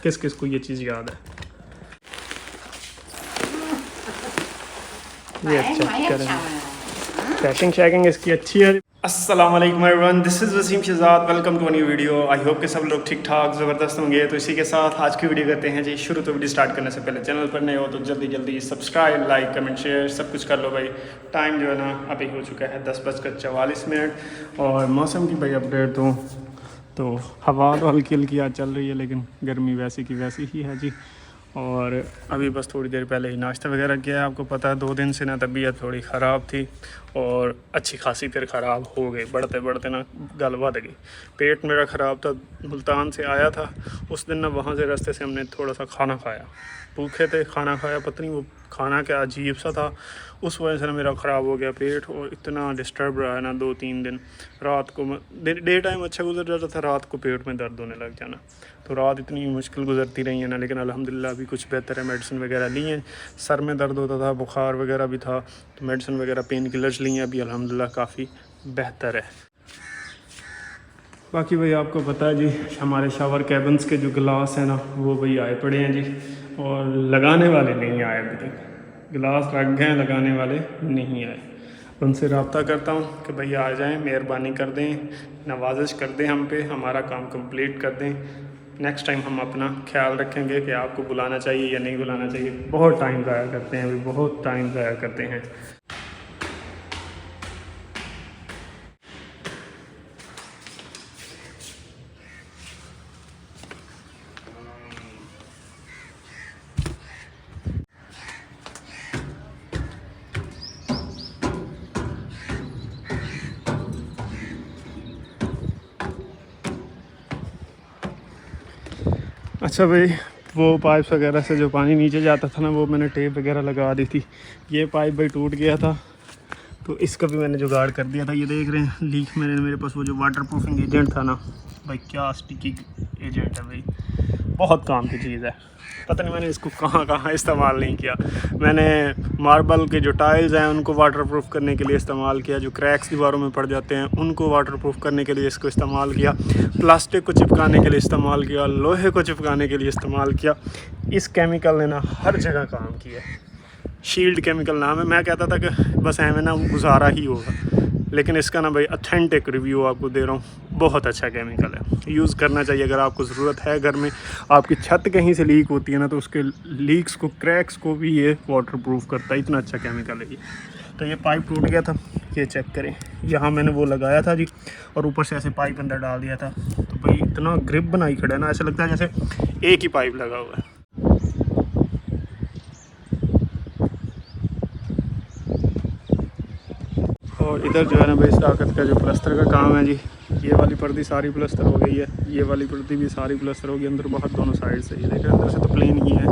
किस किस को ये चीज़ याद है? ये चेक करें, पैकिंग शैकिंग इसकी अच्छी है। अस्सलाम वालेकुम everyone, this is Waseem Shahzad, welcome to a new video. I hope कि सब लोग ठीक ठाक ज़बरदस्त होंगे। तो इसी के साथ आज की वीडियो करते हैं जी शुरू। तो वीडियो स्टार्ट करने से पहले चैनल पर नए हो तो जल्दी जल्दी सब्सक्राइब, लाइक, कमेंट, शेयर सब कुछ कर लो भाई। टाइम जो है ना अभी हो चुका है 10:44 और मौसम की भाई अपडेट दूँ तो हवा तो हल्की हल्की आज चल रही है, लेकिन गर्मी वैसी की वैसी ही है जी। और अभी बस थोड़ी देर पहले ही नाश्ता वगैरह किया है। आपको पता है 2 दिन से ना तबीयत थोड़ी ख़राब थी और अच्छी खासी फिर ख़राब हो गई, बढ़ते बढ़ते ना गल बढ़ गई। पेट मेरा ख़राब था, मुल्तान से आया था उस दिन ना, वहाँ से रास्ते से हमने थोड़ा सा खाना खाया, भूखे थे, खाना खाया, पता नहीं वो खाना क्या अजीब सा था, उस वजह से ना मेरा ख़राब हो गया पेट। और इतना डिस्टर्ब रहा है ना 2-3 दिन। रात को डे टाइम अच्छा गुजर जाता था, रात को पेट में दर्द होने लग जाना। तो रात इतनी मुश्किल गुजरती रही है ना, लेकिन अल्हम्दुलिल्लाह अभी कुछ बेहतर है। मेडिसिन वगैरह ली हैं, सर में दर्द होता था, बुखार वगैरह भी था, तो मेडिसिन वगैरह पेन किलर्स ली हैं, अभी अल्हम्दुलिल्लाह काफ़ी बेहतर है। बाकी भाई आपको पता है जी, हमारे शावर कैबिन्स के जो गिलास हैं ना वो भाई आए पड़े हैं जी, और लगाने वाले नहीं आए अभी तक। गिलास रख गए हैं, लगाने वाले नहीं आए। उनसे रब्ता करता हूँ कि भैया आ जाएं, मेहरबानी कर दें, नवाजिश कर दें हम पे, हमारा काम कंप्लीट कर दें। नेक्स्ट टाइम हम अपना ख्याल रखेंगे कि आपको बुलाना चाहिए या नहीं बुलाना चाहिए। बहुत टाइम ज़ाया करते हैं अभी, बहुत टाइम ज़ाया करते हैं। अच्छा भाई, वो पाइप्स वगैरह से जो पानी नीचे जाता था ना, वो मैंने टेप वगैरह लगा दी थी। ये पाइप भाई टूट गया था, तो इसका भी मैंने जुगाड़ कर दिया था। ये देख रहे हैं लीक मेरे पास वो जो वाटर प्रूफिंग एजेंट था ना भाई, क्या स्टिकी एजेंट है भाई, बहुत काम की चीज़ है। पता नहीं मैंने इसको कहाँ कहाँ इस्तेमाल नहीं किया। मैंने मार्बल के जो टाइल्स हैं उनको वाटरप्रूफ करने के लिए इस्तेमाल किया, जो क्रैक्स दीवारों में पड़ जाते हैं उनको वाटरप्रूफ करने के लिए इसको इस्तेमाल किया, प्लास्टिक को चिपकाने के लिए इस्तेमाल किया, लोहे को चिपकाने के लिए इस्तेमाल किया। इस केमिकल ने ना हर जगह काम किया। शील्ड केमिकल नाम है। मैं कहता था कि बस हमें ना गुजारा ही होगा, लेकिन इसका ना भाई ऑथेंटिक रिव्यू आपको दे रहा हूँ, बहुत अच्छा केमिकल है, यूज़ करना चाहिए अगर आपको ज़रूरत है। घर में आपकी छत कहीं से लीक होती है ना, तो उसके लीक्स को, क्रैक्स को भी ये वाटरप्रूफ करता है, इतना अच्छा केमिकल है ये। तो ये पाइप टूट गया था, ये चेक करें, यहाँ मैंने वो लगाया था जी, और ऊपर से ऐसे पाइप अंदर डाल दिया था। तो भाई इतना ग्रिप बनाई खड़ा है ना, ऐसा लगता है जैसे एक ही पाइप लगा हुआ है। और इधर जो है ना भाई इस ताकत का जो प्लस्तर का काम है जी, ये वाली पर्दी सारी प्लस्तर हो गई है, ये वाली पर्दी भी सारी प्लस्तर हो गई, अंदर बाहर दोनों साइड से। ये देखें अंदर से तो प्लेन ही है।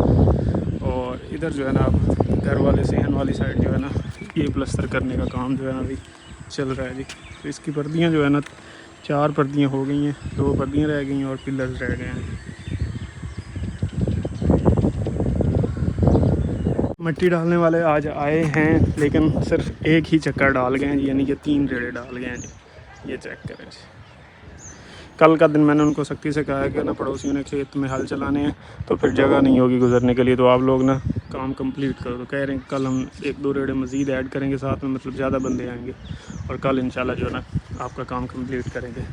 और इधर जो है ना आप घर वाले सेहन वाली साइड जो है ना, ये प्लस्तर करने का काम जो है ना अभी चल रहा है जी। तो इसकी पर्दियाँ जो है ना 4 पर्दियाँ हो गई हैं, 2 पर्दियाँ रह गई हैं और पिलर्स रह गए हैं। मिट्टी डालने वाले आज आए हैं, लेकिन सिर्फ एक ही चक्कर डाल गए हैं जी, यानी कि 3 रेड़े डाल गए हैं जी। ये चेक करें जी। कल का दिन मैंने उनको सख्ती से कहा है कि ना पड़ोसियों ने खेत में हल चलाने हैं, तो फिर जगह नहीं होगी गुजरने के लिए, तो आप लोग ना काम कंप्लीट करो। तो कह रहे हैं कल हम 1-2 रेड़े मज़ीद ऐड करेंगे साथ में, मतलब ज़्यादा बंदे आएंगे, और कल इंशाल्लाह जो है ना आपका काम कंप्लीट करेंगे।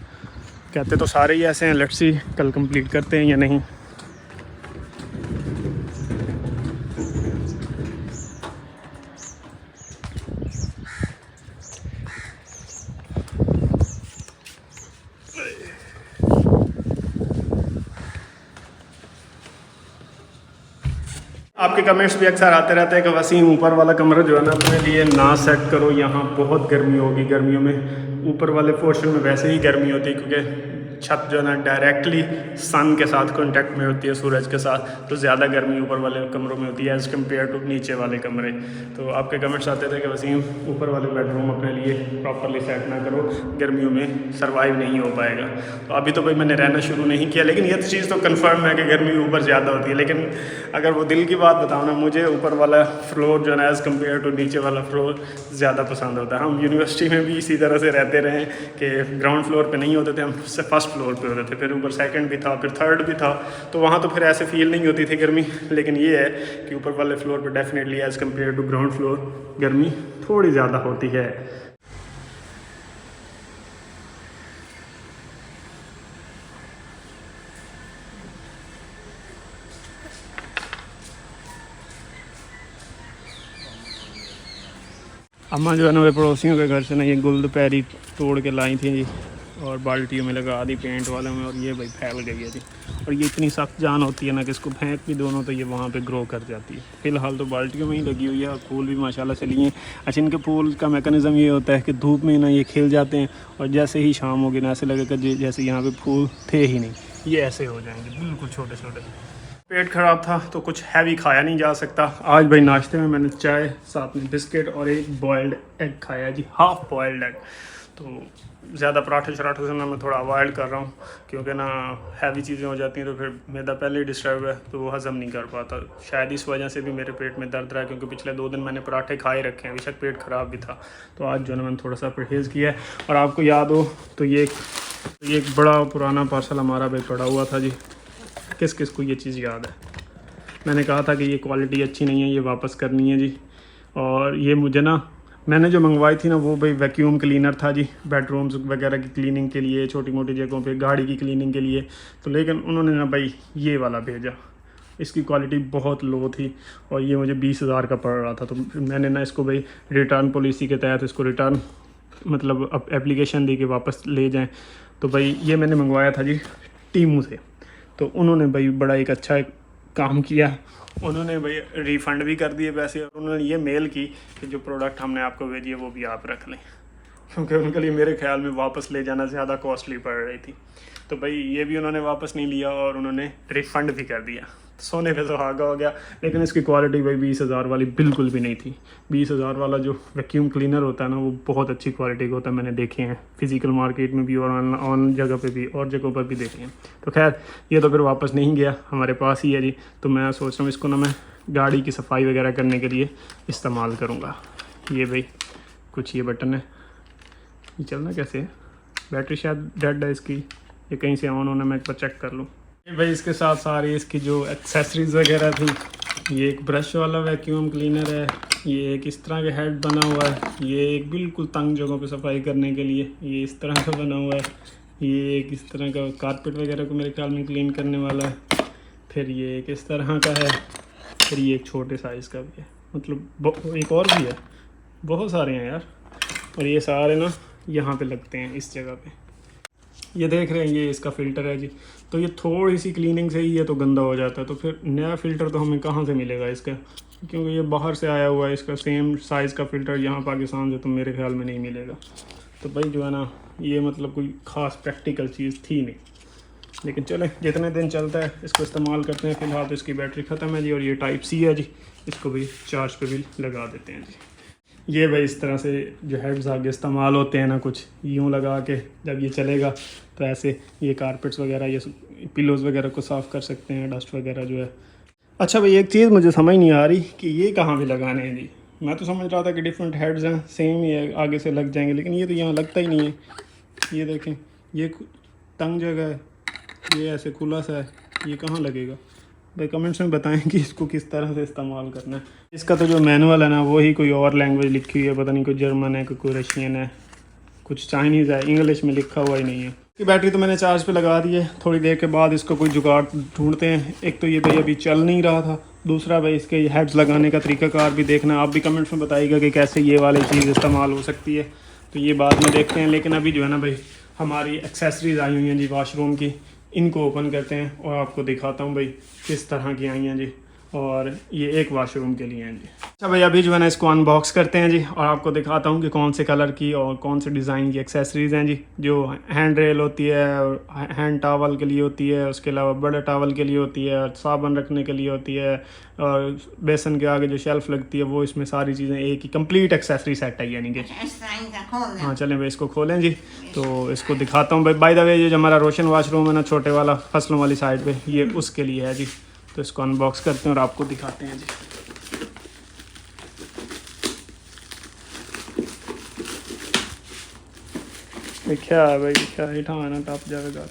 कहते तो सारे ही ऐसे हैं, लेट्स सी कल कंप्लीट करते हैं या नहीं। आपके कमेंट्स भी अक्सर आते रहते हैं कि वसीम ऊपर वाला कमरा जो है ना अपने लिए ना सेट करो, यहाँ बहुत गर्मी होगी। गर्मियों में ऊपर वाले पोर्शन में वैसे ही गर्मी होती है, क्योंकि छत जो है ना डायरेक्टली सन के साथ कांटेक्ट में होती है, सूरज के साथ, तो ज़्यादा गर्मी ऊपर वाले कमरों में होती है एज़ कम्पेयर टू नीचे वाले कमरे। तो आपके कमेंट्स आते थे कि वसीम ऊपर वाले बेडरूम अपने लिए प्रॉपरली सेट ना करो, गर्मियों में सर्वाइव नहीं हो पाएगा। तो अभी तो भाई मैंने रहना शुरू नहीं किया, लेकिन ये चीज़ तो कन्फर्म है कि गर्मी ऊपर ज़्यादा होती है। लेकिन अगर वो दिल की बात बताओ ना, मुझे ऊपर वाला फ्लोर जो है ना एज़ कम्पेयर टू नीचे वाला फ्लोर ज़्यादा पसंद होता है। हम यूनिवर्सिटी में भी इसी तरह से रहते रहे कि ग्राउंड फ्लोर पे नहीं होते थे, हम फर्स्ट फर्स्ट फ्लोर पे होते थे, फिर ऊपर सेकंड भी था, फिर थर्ड भी था, तो वहाँ तो फिर ऐसे फील नहीं होती थी गर्मी। लेकिन ये है कि ऊपर वाले फ्लोर पे definitely as compare to ground floor गर्मी थोड़ी ज़्यादा होती है। अम्मा जो है ना वे पड़ोसियों के घर से ना ये गुलदपैरी तोड़ के लाई थी जी, और बाल्टियों में लगा दी पेंट वाले में, और ये भाई फैल गई है जी। और ये इतनी सख्त जान होती है ना कि इसको फेंक भी दोनों तो ये वहाँ पे ग्रो कर जाती है। फ़िलहाल तो बाल्टियों में ही लगी हुई है, और फूल भी माशाल्लाह से लिए। अच्छा, इनके फूल का मैकेनिज़्म ये होता है कि धूप में ना ये खिल जाते हैं, और जैसे ही शाम होगी ना ऐसे लगेगा जैसे यहाँ पर फूल थे ही नहीं, ये ऐसे हो जाएंगे बिल्कुल छोटे छोटे। पेट ख़राब था तो कुछ हैवी खाया नहीं जा सकता। आज भाई नाश्ते में मैंने चाय, साथ में बिस्किट और एक बॉयल्ड एग खाया जी, हाफ़ बॉयल्ड एग। तो ज़्यादा पराठे शराठे से ना मैं थोड़ा अवॉइड कर रहा हूँ, क्योंकि ना हैवी चीज़ें हो जाती हैं तो फिर मैदा पहले ही डिस्टर्ब है तो वो हज़म नहीं कर पाता। शायद इस वजह से भी मेरे पेट में दर्द रहा है, क्योंकि पिछले 2 दिन मैंने पराठे खाए रखे हैं, बेशक पेट ख़राब भी था। तो आज जो है मैंने थोड़ा सा परहेज़ किया है। और आपको याद हो तो ये एक बड़ा पुराना पार्सल हमारा भाई पड़ा हुआ था जी। किस किस को ये चीज़ याद है? मैंने कहा था कि ये क्वालिटी अच्छी नहीं है, ये वापस करनी है जी। और ये मुझे ना, मैंने जो मंगवाई थी ना वो भाई वैक्यूम क्लीनर था जी, बेडरूम्स वगैरह की क्लीनिंग के लिए, छोटी मोटी जगहों पे गाड़ी की क्लीनिंग के लिए। तो लेकिन उन्होंने ना भाई ये वाला भेजा, इसकी क्वालिटी बहुत लो थी, और ये मुझे 20,000 का पड़ रहा था। तो मैंने ना इसको भाई रिटर्न पॉलिसी के तहत इसको रिटर्न मतलब अब एप्लीकेशन दे के वापस ले जाएँ। तो भाई ये मैंने मंगवाया था जी टीमू से। तो उन्होंने भाई बड़ा एक अच्छा काम किया, उन्होंने भाई रिफ़ंड भी कर दिए पैसे, और उन्होंने ये मेल की कि जो प्रोडक्ट हमने आपको भेजी है वो भी आप रख लें, क्योंकि उनके लिए मेरे ख्याल में वापस ले जाना ज़्यादा कॉस्टली पड़ रही थी। तो भाई ये भी उन्होंने वापस नहीं लिया और उन्होंने रिफ़ंड भी कर दिया। सोने पे सुहागा हो गया। लेकिन इसकी क्वालिटी भाई 20,000 वाली बिल्कुल भी नहीं थी। 20,000 वाला जो वैक्यूम क्लीनर होता है ना वो बहुत अच्छी क्वालिटी का होता है, मैंने देखे हैं फिज़िकल मार्केट में भी और ऑन जगह पे भी और जगहों पर भी देखे हैं। तो खैर ये तो फिर वापस नहीं गया, हमारे पास ही है जी। तो मैं सोच रहा हूँ इसको ना मैं गाड़ी की सफाई वगैरह करने के लिए इस्तेमाल करूँगा। ये भाई कुछ ये बटन है, ये चलना कैसे है? बैटरी शायद डेड है इसकी, ये कहीं से ऑन होना, मैं एक बार चेक कर लूँ। भाई इसके साथ सारी इसकी जो एक्सेसरीज़ वगैरह थी, ये एक ब्रश वाला वैक्यूम क्लीनर है, ये एक इस तरह का हेड बना हुआ है, ये एक बिल्कुल तंग जगहों पे सफाई करने के लिए ये इस तरह का बना हुआ है, ये एक इस तरह का कारपेट वगैरह को मेरे ख्याल में क्लीन करने वाला है, फिर ये एक इस तरह का है, फिर ये एक छोटे साइज़ का भी है, मतलब एक और भी है, बहुत सारे हैं यार। और ये सारे ना यहाँ पे लगते हैं इस जगह पे, ये देख रहे हैं, ये इसका फ़िल्टर है जी। तो ये थोड़ी सी क्लीनिंग से ही ये तो गंदा हो जाता है, तो फिर नया फ़िल्टर तो हमें कहाँ से मिलेगा इसका, क्योंकि ये बाहर से आया हुआ है। इसका सेम साइज़ का फ़िल्टर यहाँ पाकिस्तान से तो मेरे ख्याल में नहीं मिलेगा। तो भाई जो है ना ये मतलब कोई ख़ास प्रैक्टिकल चीज़ थी नहीं, लेकिन चले जितने दिन चलता है इसको इस्तेमाल करते हैं। फ़िलहाल तो इसकी बैटरी ख़त्म है जी, और ये टाइप सी है जी, इसको भी चार्ज पे भी लगा देते हैं जी। ये भाई इस तरह से जो हेड्स आगे इस्तेमाल होते हैं ना, कुछ यूँ लगा के जब ये चलेगा तो ऐसे ये कारपेट्स वगैरह, ये पिलोज़ वगैरह को साफ़ कर सकते हैं, डस्ट वगैरह जो है। अच्छा भाई एक चीज़ मुझे समझ नहीं आ रही कि ये कहाँ पे लगाने हैं जी। मैं तो समझ रहा था कि डिफरेंट हेड्स हैं, सेम ही है, आगे से लग जाएंगे, लेकिन ये तो यहाँ लगता ही नहीं है। ये देखें, ये तंग जगह है, ये ऐसे खुला सा है, ये कहाँ लगेगा भाई? कमेंट्स में बताएं कि इसको किस तरह से इस्तेमाल करना है। इसका तो जो मैनुअल है ना वो ही कोई और लैंग्वेज लिखी हुई है, पता नहीं कोई जर्मन है, कोई रशियन है, कुछ चाइनीज़ है, इंग्लिश में लिखा हुआ ही नहीं है। इसकी बैटरी तो मैंने चार्ज पे लगा दी है, थोड़ी देर के बाद इसको कोई जुगाड़ ढूंढते हैं। एक तो ये भाई अभी चल नहीं रहा था, दूसरा भाई इसके हेड्स लगाने का तरीकाकार भी देखना। आप भी कमेंट्स में बताइएगा कि कैसे ये वाली चीज़ इस्तेमाल हो सकती है, तो ये बाद में देखते हैं। लेकिन अभी जो है ना भाई हमारी एक्सेसरीज़ आई हुई हैं जी वाशरूम की, इनको ओपन करते हैं और आपको दिखाता हूँ भाई किस तरह की आई हैं जी। और ये एक वाशरूम के लिए हैं जी। अच्छा भाई अभी जो है ना इसको अनबॉक्स करते हैं जी, और आपको दिखाता हूँ कि कौन से कलर की और कौन से डिज़ाइन की एक्सेसरीज़ हैं जी। जो हैंड रेल होती है और हैंड टावल के लिए होती है, उसके अलावा बड़े टावल के लिए होती है, और साबुन रखने के लिए होती है, और बेसन के आगे जो शेल्फ़ लगती है वो, इसमें सारी चीज़ें एक ही कंप्लीट एक्सेसरी सेट है यानी कि। हाँ चलें भाई इसको खोलें जी, तो इसको दिखाता हूँ भाई। बाय द वे ये जो हमारा रोशन वाशरूम है ना छोटे वाला फसलों वाली साइड पे, ये उसके लिए है जी। तो इसको अनबॉक्स करते हैं और आपको दिखाते हैं जी। ये क्या है भाई, क्या हिठा आना टप जाएगा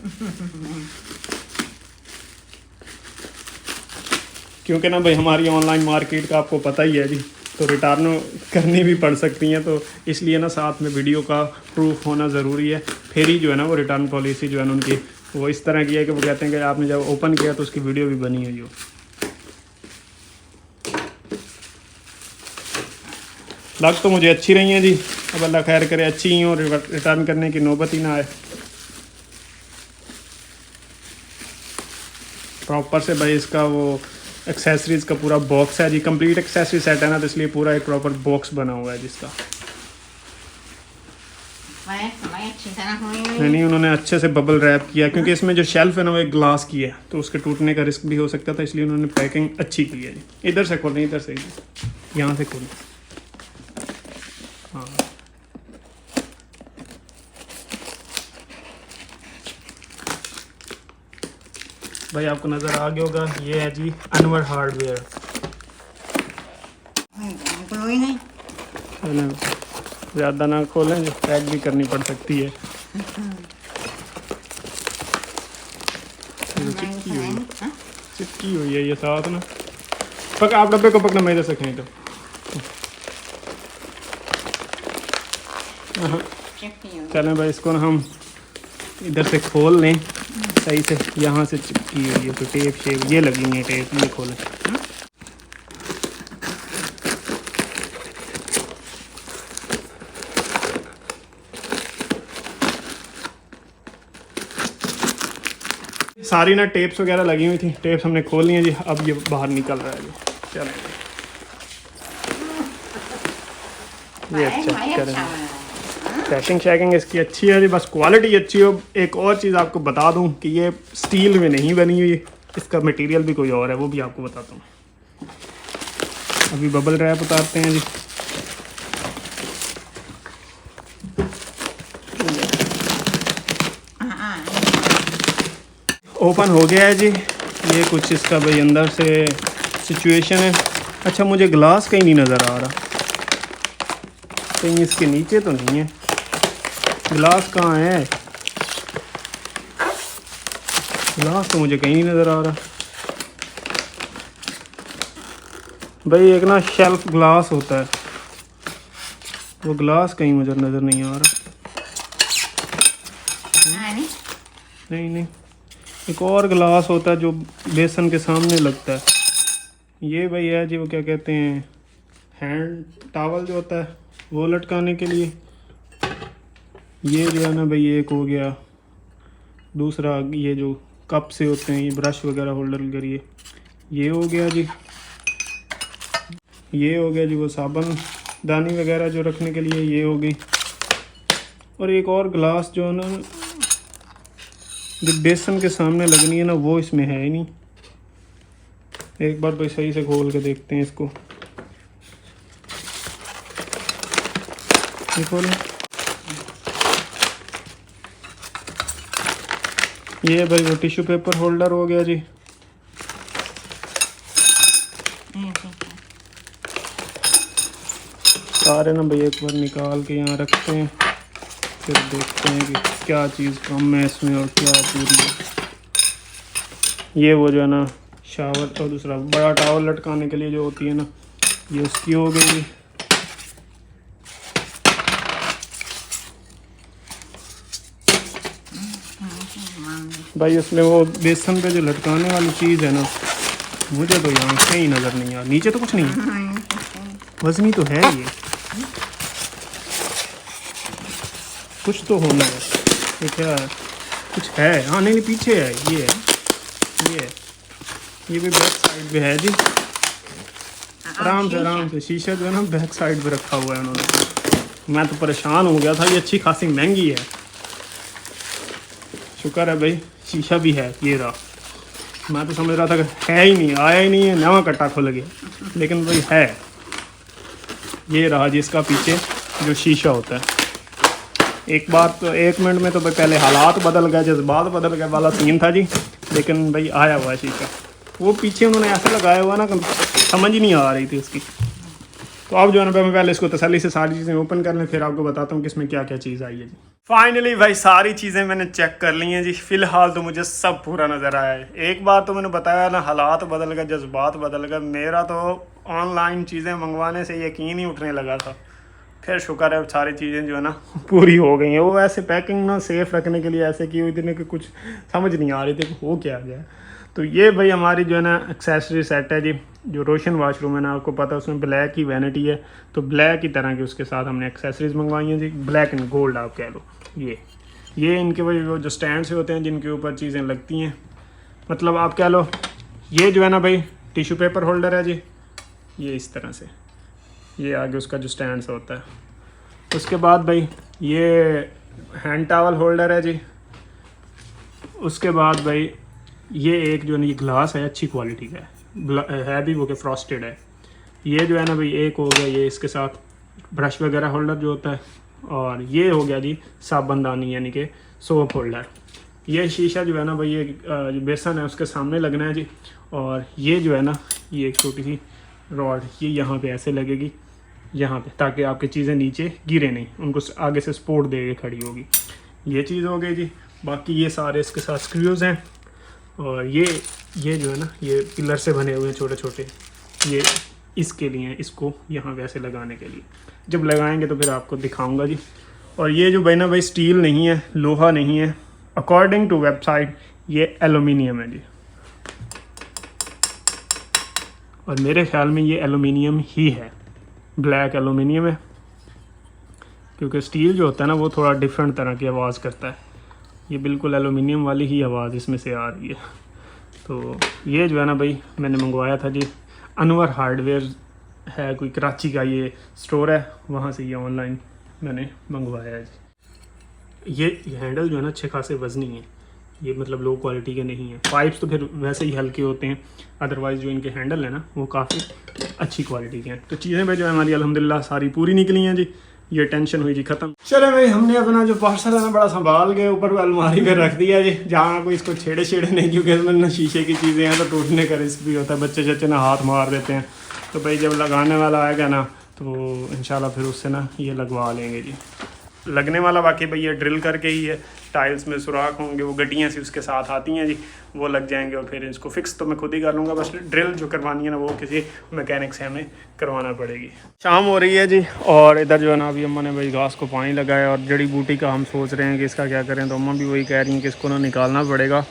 क्योंकि ना भाई हमारी ऑनलाइन मार्केट का आपको पता ही है जी, तो रिटर्न करनी भी पड़ सकती हैं, तो इसलिए ना साथ में वीडियो का प्रूफ होना ज़रूरी है। फिर ही जो है ना वो रिटर्न पॉलिसी जो है ना उनकी वो इस तरह की है कि वो कहते हैं कि आपने जब ओपन किया तो उसकी वीडियो भी बनी है जो। लग तो मुझे अच्छी रही हैं जी, अब अल्लाह खैर करे अच्छी ही हो, रिटर्न करने की नौबत ही ना आए। प्रॉपर से भाई इसका वो एक्सेसरीज़ का पूरा बॉक्स है जी, कंप्लीट एक्सेसरी सेट है ना, तो इसलिए पूरा एक प्रॉपर बॉक्स बना हुआ है जिसका नहीं उन्होंने अच्छे से बबल रैप किया, क्योंकि इसमें जो शेल्फ है ना वो एक ग्लास की है, तो उसके टूटने का रिस्क भी हो सकता था, इसलिए उन्होंने पैकिंग अच्छी की है जी। इधर से खोलें, इधर से, यहाँ से खोलें। हाँ भाई आपको नज़र आ गया होगा, ये है जी अनवर हार्डवेयर। ज़्यादा ना खोलें, जो पैक भी करनी पड़ सकती है। चिपकी हुई है ये साथ ना। आप डब्बे को पकड़ना, मैं इधर से कहीं तो चलें भाई, इसको ना हम इधर से खोल लें सही से। यहाँ से चिपकी हुई है तो टेप शेप ये लगी हुई है, टेप ये खोलें। सारी ना टेप्स वगैरह लगी हुई थी, टेप्स हमने खोल ली हैं जी, अब ये बाहर निकल रहा है जी। चलें ये अच्छा चलें, पैकिंग शैकिंग इसकी अच्छी है जी, बस क्वालिटी अच्छी हो। एक और चीज़ आपको बता दूं कि ये स्टील में नहीं बनी हुई, इसका मटेरियल भी कोई और है, वो भी आपको बताता हूँ। अभी बबल रैप उतारते हैं जी। ओपन हो गया है जी, ये कुछ इसका भाई अंदर से सिचुएशन है। अच्छा मुझे ग्लास कहीं नहीं नज़र आ रहा, कहीं इसके नीचे तो नहीं है, ग्लास कहाँ है? ग्लास तो मुझे कहीं नहीं नज़र आ रहा भाई। एक ना शेल्फ ग्लास होता है, वो ग्लास कहीं मुझे नज़र नहीं आ रहा। नहीं एक और ग्लास होता है जो बेसन के सामने लगता है, ये भाई है जी, वो क्या कहते हैं, हैंड टॉवल जो होता है वो लटकाने के लिए। ये जो है ना भाई एक हो गया, दूसरा ये जो कप से होते हैं, ये ब्रश वगैरह होल्डर करिए, ये हो गया जी। ये हो गया जी वो साबुन दानी वगैरह जो रखने के लिए, ये हो गई। और एक और ग्लास जो है ना, जो बेसन के सामने लगनी है ना, वो इसमें है ही नहीं। एक बार भाई सही से खोल के देखते हैं इसको, खोलें। ये भाई वो टिश्यू पेपर होल्डर हो गया जी। सारे ना भाई एक बार निकाल के यहाँ रखते हैं, फिर देखते हैं कि क्या चीज़ कम है इसमें और क्या पूरी है। ये वो जो है ना शावर, और दूसरा बड़ा टॉवल लटकाने के लिए जो होती है ना, ये उसकी हो गई। भाई उसमें वो बेसन पे जो लटकाने वाली चीज़ है ना, मुझे तो यहाँ कहीं नज़र नहीं आ, नीचे तो कुछ नहीं है, वजनी तो है ये, कुछ तो होना है। ये क्या है, कुछ है? हाँ नहीं पीछे है, ये है, ये भी बैक साइड पे है जी। आराम से शीशा जो है ना बैक साइड पे रखा हुआ है उन्होंने। मैं तो परेशान हो गया था, ये अच्छी खासी महंगी है। शुक्र है भाई शीशा भी है, ये रहा। मैं तो समझ रहा था कि है ही नहीं, आया ही नहीं है, नवा कट्टा खुल गया, लेकिन भाई है। ये रहा जिसका पीछे जो शीशा होता है। एक बार तो 1 मिनट में तो भाई पहले हालात बदल गए, जज्बात बदल गए वाला सीन था जी, लेकिन भाई आया हुआ है शीशा। वो पीछे उन्होंने ऐसा लगाया हुआ ना, समझ ही नहीं आ रही थी उसकी। तो अब जो है ना मैं पहले इसको तसल्ली से सारी चीज़ें ओपन कर लें, फिर आपको बताता हूँ कि इसमें क्या क्या चीज़ आई है जी। फाइनली भाई सारी चीज़ें मैंने चेक कर ली हैं जी। फ़िलहाल तो मुझे सब पूरा नज़र आया है। एक बार तो मैंने बताया ना, हालात बदल गए, जज्बात बदल गए। मेरा तो ऑनलाइन चीज़ें मंगवाने से यकीन ही उठने लगा था। फिर शुक्र है सारी चीज़ें जो है ना पूरी हो गई हैं। वो ऐसे पैकिंग ना सेफ़ रखने के लिए ऐसे की हुई थी कि कुछ समझ नहीं आ रही थी हो क्या गया। तो ये भाई हमारी जो है ना एक्सेसरी सेट है जी। जो रोशन वाशरूम है ना, आपको पता है उसमें ब्लैक की वैनिटी है, तो ब्लैक की तरह की उसके साथ हमने एक्सेसरीज मंगवाई हैं जी। ब्लैक एंड गोल्ड आप कह लो। ये इनके वही वो जो स्टैंड से होते हैं जिनके ऊपर चीज़ें लगती हैं, मतलब आप कह लो। ये जो है ना भाई टिश्यू पेपर होल्डर है जी, ये इस तरह से, ये आगे उसका जो स्टैंड सा होता है। उसके बाद भाई ये हैंड टावल होल्डर है जी। उसके बाद भाई ये एक जो है ना ये ग्लास है, अच्छी क्वालिटी का है भी वो के फ्रॉस्टेड है। ये जो है ना भाई एक हो गया ये इसके साथ ब्रश वगैरह होल्डर जो होता है, और ये हो गया जी साबुनदानी यानी कि सोप होल्डर। ये शीशा जो है ना भाई ये जो बेसन है उसके सामने लगना है जी। और ये जो है ना ये एक छोटी सी रॉड ये यहाँ पे ऐसे लगेगी यहाँ पे, ताकि आपकी चीज़ें नीचे गिरे नहीं, उनको आगे से सपोर्ट दे के खड़ी होगी। ये चीज़ हो गई जी। बाकी ये सारे इसके साथ स्क्रूज हैं, और ये जो है ना ये पिलर से बने हुए हैं छोटे छोटे, ये इसके लिए हैं, इसको यहाँ वैसे लगाने के लिए। जब लगाएंगे तो फिर आपको दिखाऊंगा जी। और ये जो भाई ना भाई स्टील नहीं है, लोहा नहीं है, अकॉर्डिंग टू वेबसाइट ये एलुमिनियम है जी। और मेरे ख्याल में ये एलुमिनियम ही है, ब्लैक एलुमिनियम है, क्योंकि स्टील जो होता है ना वो थोड़ा डिफरेंट तरह की आवाज़ करता है। ये बिल्कुल एलुमिनियम वाली ही आवाज़ इसमें से आ रही है। तो ये जो है ना भाई मैंने मंगवाया था जी, अनवर हार्डवेयर है कोई कराची का ये स्टोर है, वहाँ से ये ऑनलाइन मैंने मंगवाया है जी। ये हैंडल जो है ना अच्छे खासे वज़नी है, ये मतलब लो क्वालिटी के नहीं है। पाइप्स तो फिर वैसे ही हल्के होते हैं, अदरवाइज़ जो इनके हैंडल है ना वो काफ़ी अच्छी क्वालिटी के हैं। तो चीज़ें भाई जो है हमारी अल्हम्दुलिल्लाह सारी पूरी निकली हैं जी। ये टेंशन हुई जी ख़त्म। चलो भाई हमने अपना जो पार्सल है ना बड़ा संभाल के ऊपर अलमारी पे रख दिया जी, जहाँ कोई इसको छेड़े नहीं, क्योंकि इसमें ना शीशे की चीज़ें हैं तो टूटने का रिस्क भी होता है, बच्चे चच्चे ना हाथ मार देते हैं। तो भाई जब लगाने वाला आएगा ना तो इंशाल्लाह फिर उससे ना ये लगवा लेंगे जी। लगने वाला बाकी भाई ये ड्रिल करके ही है, टाइल्स में सुराख होंगे, वो गड्डियाँ सी उसके साथ आती हैं जी, वो लग जाएंगे। और फिर इसको फिक्स तो मैं खुद ही कर लूँगा, बस ड्रिल जो करवानी है ना वो किसी मैकेनिक से हमें करवाना पड़ेगी। शाम हो रही है जी, और इधर जो है ना अभी अम्मा ने भाई घास को पानी लगाया, और जड़ी बूटी का हम सोच रहे हैं कि इसका क्या करें। तो अम्मा भी वही कह रही हैं कि इसको ना निकालना पड़ेगा,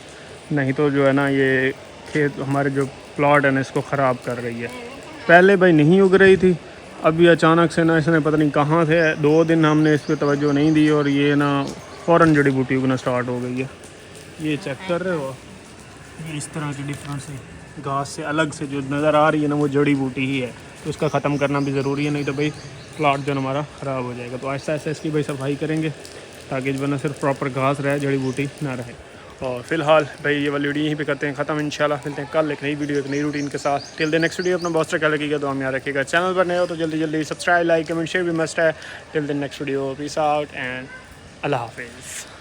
नहीं तो जो है ना ये खेत हमारे जो प्लॉट है ना इसको ख़राब कर रही है। पहले भाई नहीं उग रही थी, अभी अचानक से ना इसने पता नहीं कहाँ से 2 दिन हमने इस पर तवज्जो नहीं दी, और ये ना फ़ौरन जड़ी बूटी उगना स्टार्ट हो गई है। ये चेक कर रहे हो, ये इस तरह की डिफरेंट से घास से अलग से जो नज़र आ रही है ना वो जड़ी बूटी ही है, तो उसका ख़त्म करना भी ज़रूरी है, नहीं तो भाई प्लाट जो हमारा ख़राब हो जाएगा। तो आहिस्ता आहिस्ता इसकी भाई सफाई करेंगे, ताकि जो ना सिर्फ प्रॉपर घास रहे, जड़ी बूटी ना रहे। और फिलहाल भाई ये वाली वीडियो यहीं पे करते हैं ख़त्म। इंशाल्लाह मिलते हैं कल एक नई वीडियो एक नई रूटीन के साथ। टिल द नेक्स्ट वीडियो अपना बहुत ख्याल रखिएगा, तो हम याद रखिएगा। चैनल पर नए हो तो जल्दी सब्सक्राइब, लाइक, कमेंट, शेयर भी मस्ट है। Till the next video, peace out and अल्लाह हाफिज़।